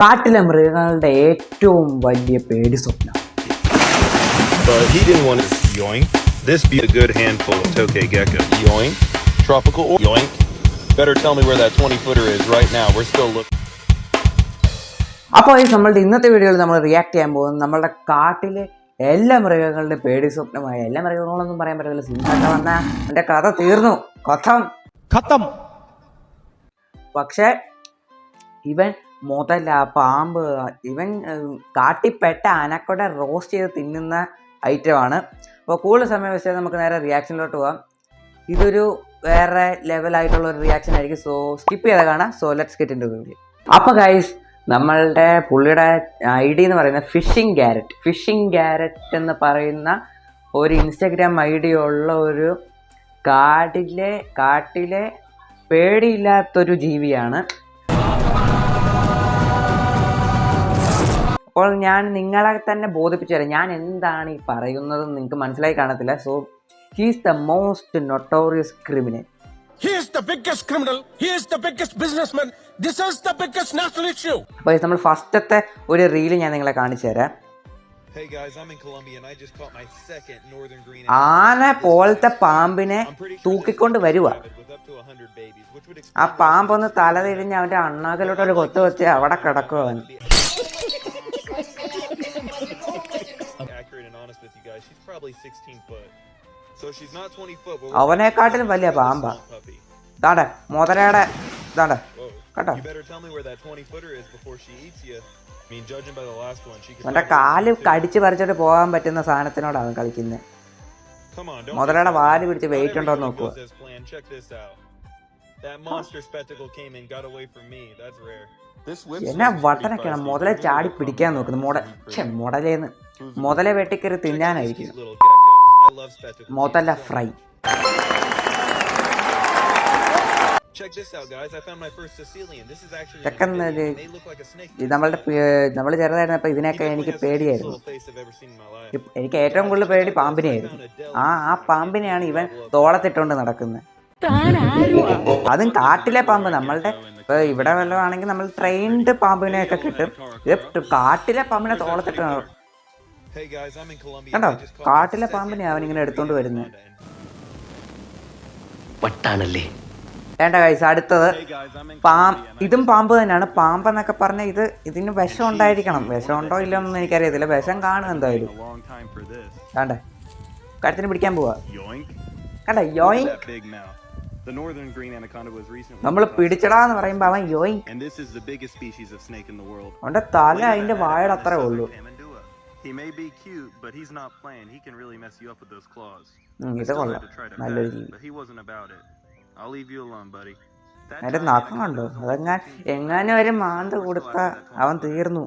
കാട്ടിലെ മൃഗങ്ങളുടെ ഏറ്റവും വലിയ പേടി സ്വപ്നം. But he didn't want to yoink. This be a good handful of tokay gecko. Yoink. Tropical yoink. Better tell me where that 20-footer is right now. We're still looking. അപ്പോൾ നമ്മളുടെ ഇന്നത്തെ വീഡിയോയിൽ നമ്മൾ റിയാക്ട് ചെയ്യാൻ പോകുന്നത് നമ്മളുടെ കാട്ടിലെ എല്ലാ മൃഗങ്ങളുടെ പേടി സ്വപ്നമായ എല്ലാ മൃഗങ്ങളൊന്നും പറയാൻ പറ്റില്ല. സിംഹമൊക്കെ വന്നാൽ എൻ്റെ കഥ തീർന്നു, ഖത്തം. പക്ഷേ ഇവൻ മുതല, പാമ്പ്, ഇവൻ കാട്ടിപ്പെട്ട അനക്കൊടെ റോസ്റ്റ് ചെയ്ത് തിന്നുന്ന ഐറ്റമാണ്. അപ്പോൾ കൂടുതൽ സമയം വെച്ചാൽ നമുക്ക് നേരെ റിയാക്ഷനിലോട്ട് പോകാം. ഇതൊരു വേറെ ലെവലായിട്ടുള്ള ഒരു റിയാക്ഷൻ ആയിരിക്കും. സോ സ്കിപ്പ് ചെയ്താൽ കാണാം. So let's get into the video. അപ്പോൾ ഗൈസ്, നമ്മളുടെ പുള്ളിയുടെ ID എന്ന് പറയുന്നത് ഫിഷിംഗ് ഗ്യാരറ്റ് എന്ന് പറയുന്ന ഒരു ഇൻസ്റ്റഗ്രാം ID ഉള്ള ഒരു കാട്ടിലെ പേടിയില്ലാത്തൊരു ജീവിയാണ്. അപ്പോൾ ഞാൻ നിങ്ങളെ തന്നെ ബോധിപ്പിച്ചു തരാം ഞാൻ എന്താണ് ഈ പറയുന്നത് നിങ്ങൾക്ക് മനസ്സിലായി കാണത്തില്ല. So he's the most notorious criminal. He is the biggest criminal. He is the biggest businessman. This is the biggest national issue. അപ്പോൾ നമ്മൾ ഫസ്റ്റത്തെ ഒരു റീല് ഞാൻ നിങ്ങളെ കാണിച്ചു തരാം. Hey guys, I'm in Colombia and I just caught my second northern green. ആന പോലത്തെ പാമ്പിനെ തൂക്കിക്കൊണ്ട് വരുക. ആ പാമ്പൊന്ന് തല തിരിഞ്ഞ് അവന്റെ അണ്ണാക്കിലോട്ട് ഒരു കൊത്തു വെച്ച് അവിടെ കിടക്കുക. അവൻ അവനെക്കാട്ടിലും വലിയ പാമ്പാ. താണ്ടെ മുതലയുടെ താണ്ടെ കേട്ടോ. അവന്റെ കാല് കടിച്ച് പറിച്ചിട്ട് പോകാൻ പറ്റുന്ന സാധനത്തിനോടാണ് അവൻ കളിക്കുന്നത്. മുതലയുടെ വാല് പിടിച്ച് വെയിറ്റ് ഉണ്ടോ എന്ന് നോക്കുക. എന്നെ വട്ടനൊക്കെയാണ് മുതലെ ചാടി പിടിക്കാൻ നോക്കുന്നത്. മുതലെ വെട്ടിക്കറി തിന്നാനായിരിക്കും. മുതല ഫ്രൈ. നമ്മൾ ചെറുതായിരുന്നപ്പോ ഇതിനൊക്കെ എനിക്ക് പേടിയായിരുന്നു. എനിക്ക് ഏറ്റവും കൂടുതൽ പേടി പാമ്പിനെയായിരുന്നു. ആ പാമ്പിനെയാണ് ഇവൻ തോളത്തിട്ടോണ്ട് നടക്കുന്നത്. അതും കാട്ടിലെ പാമ്പ്. നമ്മളുടെ ഇപ്പൊ ഇവിടെ വല്ലതാണെങ്കിൽ നമ്മൾ ട്രെയിൻഡ് പാമ്പിനെയൊക്കെ കിട്ടും. ഇത് കാട്ടിലെ പാമ്പിനെ തോളത്തിട്ട് കണ്ടോ. കാട്ടിലെ പാമ്പിനെ അവനിങ്ങനെ എടുത്തോണ്ട് വരുന്നത്. വേണ്ട കൈസ്, അടുത്തത് ഇതും പാമ്പ് തന്നെയാണ്. പാമ്പ് എന്നൊക്കെ പറഞ്ഞാൽ ഇതിന് വിഷം ഉണ്ടായിരിക്കണം. വിഷം ഉണ്ടോ ഇല്ലോ എന്നൊന്നും എനിക്കറിയത്തില്ല. വിഷം കാണും എന്തായാലും. വേണ്ടേ കഴുത്തിന് പിടിക്കാൻ പോവാ. കണ്ട യോയിങ്. നമ്മൾ പിടിച്ചടാന്ന് പറയുമ്പോ അവൻ യോയിങ്. അവന്റെ തല അതിന്റെ വായുടെ അത്രേ ഉള്ളൂ. ഇത് കൊള്ളാം, നല്ലൊരു ജീവി. അതിന്റെ നഖം കണ്ടോ. എങ്ങാനും ഒരു മാന്ത കൊടുത്ത അവൻ തീർന്നു.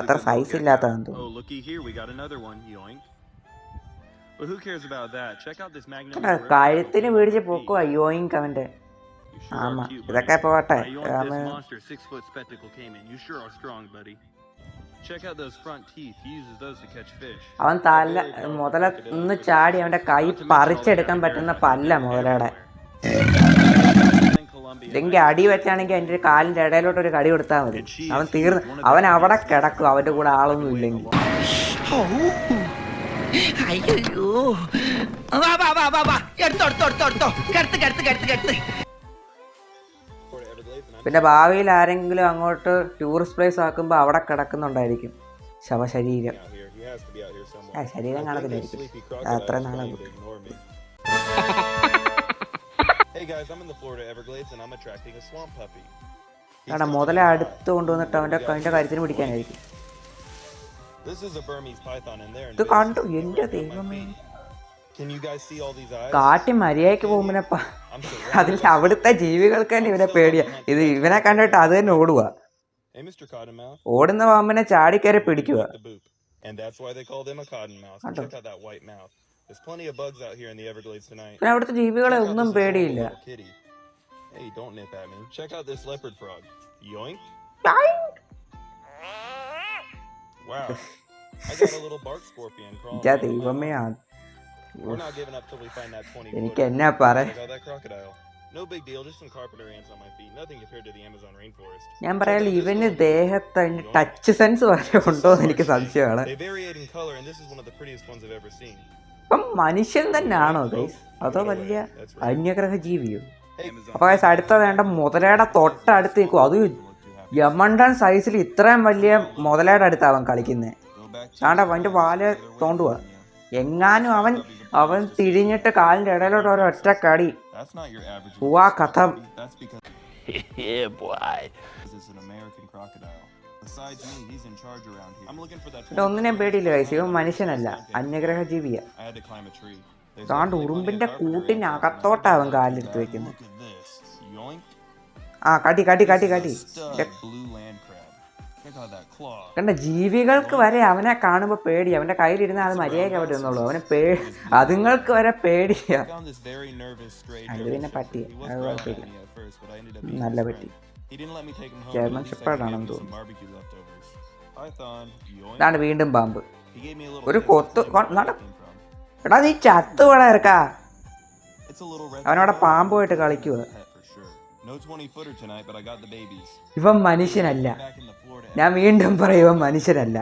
അത്ര സൈസ് ഇല്ലാത്തതാണ് തോന്നുന്നു. കഴുത്തിന് പിടിച്ച് പൊക്കുവാ യോയിങ് അവന്റെ. ആമാ, ഇതൊക്കെ പോട്ടെ. അവൻ തല മുതല ഒന്ന് ചാടി അവന്റെ കൈ പറിച്ചെടുക്കാൻ പറ്റുന്ന പല്ല മുതലയുടെ. ഇല്ലെങ്കിൽ അടി വെച്ചാണെങ്കിൽ അതിന്റെ കാലിന്റെ ഇടയിലോട്ട് ഒരു കടി കൊടുത്താൽ മതി. അവൻ തീർന്നു. അവൻ അവിടെ കിടക്കും അവന്റെ കൂടെ ആളൊന്നും ഇല്ലെങ്കിൽ. പിന്നെ ഭാവിയിൽ ആരെങ്കിലും അങ്ങോട്ട് ടൂറിസ്റ്റ് പ്ലേസ് ആക്കുമ്പോൾ അവിടെ കിടക്കുന്നുണ്ടായിരിക്കും ശവശരീരം. ശരീരം കാണത്തില്ലായിരിക്കും. അത്ര നാളെ കാരണം മുതലേ അടുത്ത് കൊണ്ടുവന്നിട്ട് അവന്റെ കഴുത്തിന് പിടിക്കാനായിരിക്കും. ഇത് കണ്ടു എന്റെ ദൈവമേ. കാട്ടി മര്യാദയ്ക്ക് പോകുമ്പോ അതിൽ അവിടുത്തെ ജീവികൾക്ക് തന്നെ ഇവനെ പേടിയാ. ഇവനെ കണ്ടിട്ട് അത് തന്നെ ഓടുക. ഓടുന്ന പാമ്പിനെ ചാടിക്കയറി പിടിക്കുക. പിന്നെ അവിടുത്തെ ജീവികളെ ഒന്നും പേടിയില്ല. ദൈവമേ, എനിക്ക് എന്നാ പറയാ. No big deal, just some carpenter ants on my feet. Nothing compared to the Amazon rainforest. ഞാൻ പറയാലോ ഇവന് ദേഹത്ത് ടച്ച് സെൻസ് വരെ ഉണ്ടോ എന്ന് എനിക്ക് സംശയമാണ്. They variate in color, and this is one of the prettiest ones I've ever seen. ഇപ്പം മനുഷ്യൻ തന്നെയാണോ ഗൈസ് അതോ വലിയ അന്യഗ്രഹ ജീവിയോ? അപ്പൊ ഗൈസ് അടുത്ത വേണ്ട മുതലയുടെ തൊട്ടടുത്ത് നിൽക്കും. അത് യമണ്ടൻ സൈസിൽ ഇത്രയും വലിയ മുതലയുടെ അടുത്താവൻ കളിക്കുന്നത്. ചാണ്ട അവൻ്റെ വാല് തോണ്ടുക. എങ്ങാനും അവൻ തിരിഞ്ഞിട്ട് കാലിൻ്റെ ഇടയിലോട്ട് ഒരു ഒറ്റ കടി പോവാ കഥ. ഒന്നിനെയും പേടിയില്ല ഗൈസ്, ഇവൻ മനുഷ്യനല്ല, അന്യഗ്രഹ ജീവിയാ. താണ്ട് ഉറുമ്പിന്റെ കൂട്ടിനകത്തോട്ടാവൻ കാലെടുത്ത് വെക്കുന്നത്. ആ കടി കടി കടി കടി കണ്ട. ജീവികൾക്ക് വരെ അവനെ കാണുമ്പോൾ പേടി. അവന്റെ കയ്യിലിരുന്ന് അത് മര്യാദയ്ക്ക് അവിടെ ഇരുന്നുള്ളൂ. അവന് അതുങ്ങൾക്ക് വരെ പേടിയാ. അത് പിന്നെ പട്ടി, അത് കുഴപ്പമില്ല, നല്ല പട്ടി. ജർമ്മൻ ഷെപ്പേർഡാണെന്ന് തോന്നുന്നു. ഇതാണ് വീണ്ടും പാമ്പ്. ഒരു കൊത്ത്. എടാ നീ ചത്തുപോടാ ഇറക്കാ. അവനവിടെ പാമ്പുമായിട്ട് കളിക്കുക. ഇവൻ മനുഷ്യനല്ല. ഞാൻ വീണ്ടും പറയും, ഇവൻ മനുഷ്യനല്ല.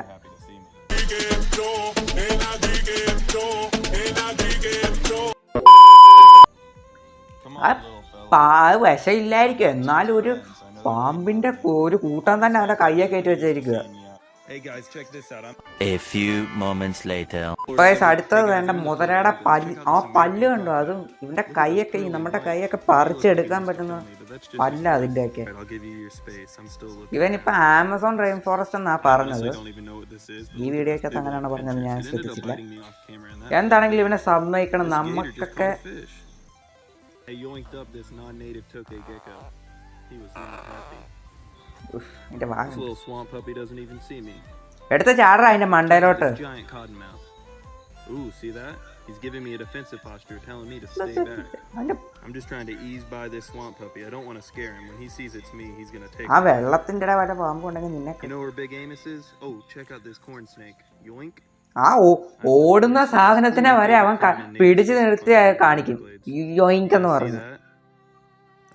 വിഷയില്ലായിരിക്കും, എന്നാലും ഒരു പാമ്പിന്റെ ഒരു കൂട്ടം തന്നെ അവന്റെ കയ്യെ കയറ്റി വെച്ചിരിക്കുക. അടുത്തത് വേണ്ട മുതലയുടെ പല്ല്. ആ പല്ല് കണ്ടോ? അതും ഇവന്റെ കൈയൊക്കെ, നമ്മുടെ കൈയൊക്കെ പറിച്ചെടുക്കാൻ പറ്റുന്ന പല്ല അതിന്റെയൊക്കെ. ഇവനിപ്പോ ആമസോൺ റെയിൻ ഫോറസ്റ്റ് എന്നാ പറഞ്ഞത്. ഈ വീഡിയോക്കകത്ത് അങ്ങനെയാണ് പറഞ്ഞത്, ഞാൻ ശ്രദ്ധിച്ചില്ല. എന്താണെങ്കിലും ഇവനെ സമ്മതിക്കണം. നമുക്കൊക്കെ എടുത്ത ചാടറ അതിന്റെ മണ്ടയിലോട്ട്. He's giving me a defensive posture, telling me to stay back. I'm just trying to ease by this swamp puppy. I don't want to scare him. When he sees it's me, he's going to take ആ വെള്ളത്തിന്റെ ഇടയിൽ വല്ല പാമ്പ് ഉണ്ടെങ്കിൽ നിന്നെ. You know where Big Amos is? Oh, check out this corn snake. Yoink. ആ ഓടുന്ന സാധനത്തിനെ വരെ അവൻ പിടിച്ചു നിർത്തി കാണിക്കും. യോയിങ്ക് എന്ന് പറഞ്ഞു.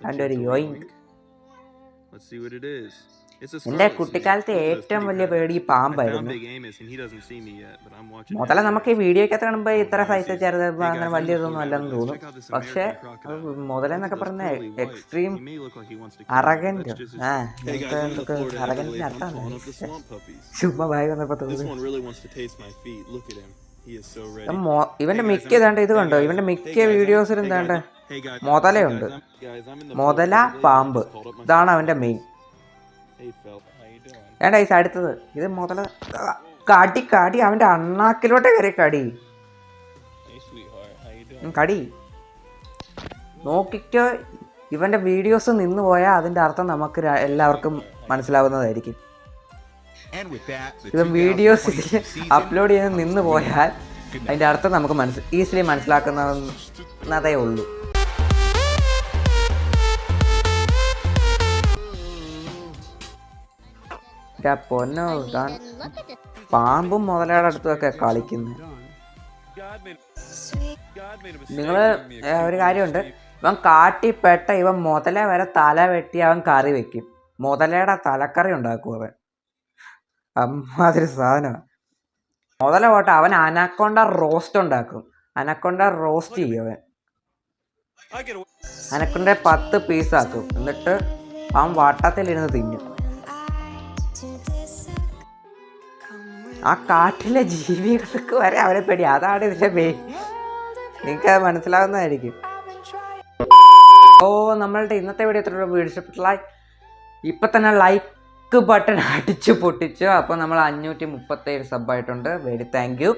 അതിന്റെ ഒരു യോയിങ്ക്. Let's see what it is. എന്റെ കുട്ടിക്കാലത്തെ ഏറ്റവും വലിയ പേടി ഈ പാമ്പായിരുന്നു. മുതല നമുക്ക് ഈ വീഡിയോക്കകത്ത് കാണുമ്പോ ഇത്ര സൈസ് ചെറുത് അങ്ങനെ വലിയതൊന്നും അല്ലെന്ന് തോന്നും. പക്ഷെ മുതലെന്നൊക്കെ പറഞ്ഞ എക്സ്ട്രീം അറഗന്റ്. അറഗന്റിന്റെ അർത്ഥം ചുമ്മാ ഭായി വന്നപ്പോ തോന്നുന്നു. ഇവന്റെ മിക്ക ഇതാണ്ട് ഇത് കണ്ടോ? ഇവന്റെ മിക്ക വീഡിയോസിലും എന്താണ്ട് മുതലയുണ്ട്. മുതല പാമ്പ് ഇതാണ് അവന്റെ മെയിൻ. വേണ്ട ഈ അടുത്തത് ഇത് മുതല കടി കടി അവന്റെ അണ്ണാക്കിലോട്ടെ കയറി കടി കടി. നോക്കിക്കോ, ഇവന്റെ വീഡിയോസ് നിന്ന് പോയാൽ അതിന്റെ അർത്ഥം നമുക്ക് എല്ലാവർക്കും മനസ്സിലാവുന്നതായിരിക്കും. ഇവൻ വീഡിയോസ് അപ്ലോഡ് ചെയ്ത് നിന്ന് പോയാൽ അതിന്റെ അർത്ഥം നമുക്ക് ഈസിലി മനസ്സിലാക്കുന്നതേ ഉള്ളൂ. പൊന്നോ, പാമ്പും മുതലയുടെ അടുത്തൊക്കെ കളിക്കുന്നു. നിങ്ങള് ഒരു കാര്യമുണ്ട്, ഇവൻ കാട്ടിപ്പെട്ട ഇവൻ മുതല വരെ തല വെട്ടി അവൻ കറി വെക്കും. മുതലയുടെ തലക്കറി ഉണ്ടാക്കും അവൻ. അമ്മാതിരി സാധനമാണ് മുതല. പോട്ടെ, അവൻ അനക്കൊണ്ട റോസ്റ്റ് ഉണ്ടാക്കും. അനക്കൊണ്ട റോസ്റ്റ് ചെയ്യും അവൻ. അനക്കൊണ്ട 10 പീസാക്കും. എന്നിട്ട് അവൻ വട്ടത്തിലിരുന്ന് തിന്നും. ആ കാട്ടിലെ ജീവികൾക്ക് വരെ അവരെ പേടി. അതാണ് ഇതിന്റെ പേര്. നിങ്ങൾക്ക് മനസ്സിലാവുന്നതായിരിക്കും. നമ്മളുടെ ഇന്നത്തെ വീഡിയോ വീഡിയോ ഇഷ്ടപ്പെട്ടില്ല ഇപ്പൊ തന്നെ ലൈക്ക് ബട്ടൺ അടിച്ചു പൊട്ടിച്ചു. അപ്പോൾ നമ്മൾ 537 സബ്ബായിട്ടുണ്ട്. Very thank you.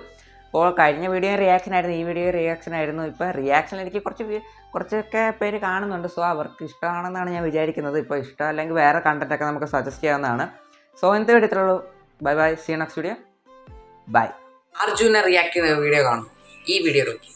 അപ്പോൾ കഴിഞ്ഞ വീഡിയോ റിയാക്ഷൻ ആയിരുന്നു, ഈ വീഡിയോ റിയാക്ഷൻ ആയിരുന്നു. ഇപ്പോൾ റിയാക്ഷൻ എനിക്ക് കുറച്ചൊക്കെ പേര് കാണുന്നുണ്ട്. സോ അവർക്ക് ഇഷ്ടമാണെന്നാണ് ഞാൻ വിചാരിക്കുന്നത്. ഇപ്പോൾ ഇഷ്ടമല്ലെങ്കിൽ വേറെ കണ്ടൻറ്റൊക്കെ നമുക്ക് സജസ്റ്റ് ചെയ്യാവുന്നതാണ്. സോ ഇന്നത്തെ വീഡിയോ ഇത്രയുള്ളൂ. Bye bye, see next video. Bye. അർജുനെ റിയാക്ട് ചെയ്യുന്ന വീഡിയോ കാണും. ഈ വീഡിയോ നോക്കി